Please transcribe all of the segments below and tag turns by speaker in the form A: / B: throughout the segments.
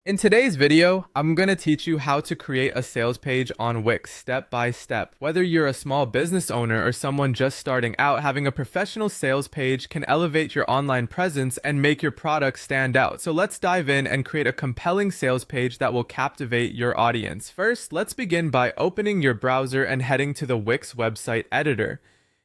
A: In today's video, I'm going to teach you how to create a sales page on Wix step by step. Whether you're a small business owner or someone just starting out, having a professional sales page can elevate your online presence and make your product stand out. So let's dive in and create a compelling sales page that will captivate your audience. First, let's begin by opening your browser and heading to the Wix website editor.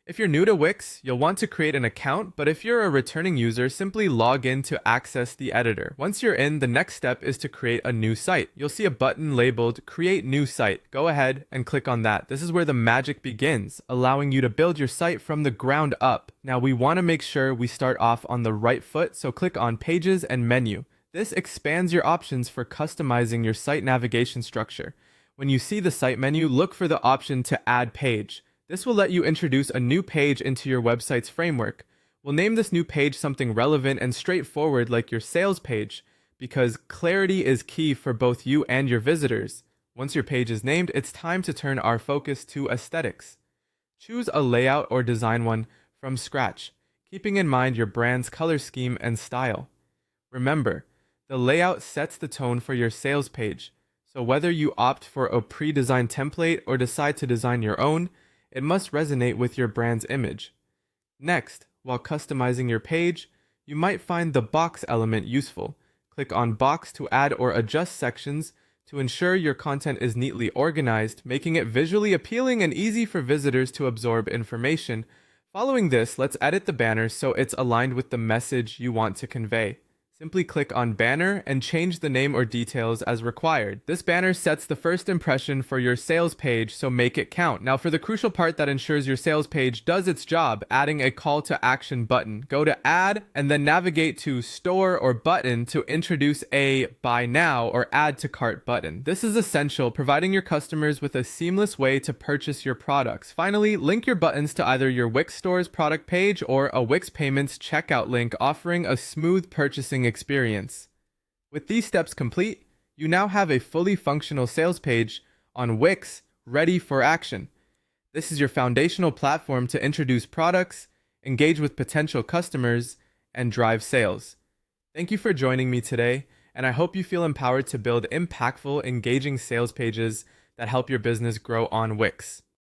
A: If you're new to Wix, you'll want to create an account, but if you're a returning user, simply log in to access the editor. Once you're in, the next step is to create a new site. You'll see a button labeled Create New Site. Go ahead and click on that. This is where the magic begins, allowing you to build your site from the ground up. Now we want to make sure we start off on the right foot, so click on Pages and Menu. This expands your options for customizing your site navigation structure. When you see the site menu, look for the option to Add Page. This will let you introduce a new page into your website's framework. We'll name this new page something relevant and straightforward like your sales page, because clarity is key for both you and your visitors. Once your page is named, it's time to turn our focus to aesthetics. Choose a layout or design one from scratch, keeping in mind your brand's color scheme and style. Remember, the layout sets the tone for your sales page, so whether you opt for a pre-designed template or decide to design your own, it must resonate with your brand's image. Next, while customizing your page, you might find the box element useful. Click on Box to add or adjust sections to ensure your content is neatly organized, making it visually appealing and easy for visitors to absorb information. Following this, let's edit the banner so it's aligned with the message you want to convey. Simply click on Banner and change the name or details as required. This banner sets the first impression for your sales page, so make it count. Now for the crucial part that ensures your sales page does its job, adding a call to action button. Go to Add and then navigate to Store or Button to introduce a Buy Now or Add to Cart button. This is essential, providing your customers with a seamless way to purchase your products. Finally, link your buttons to either your Wix Store's product page or a Wix Payments checkout link, offering a smooth purchasing experience. With these steps complete, you now have a fully functional sales page on Wix ready for action. This is your foundational platform to introduce products, engage with potential customers, and drive sales. Thank you for joining me today, and I hope you feel empowered to build impactful, engaging sales pages that help your business grow on Wix.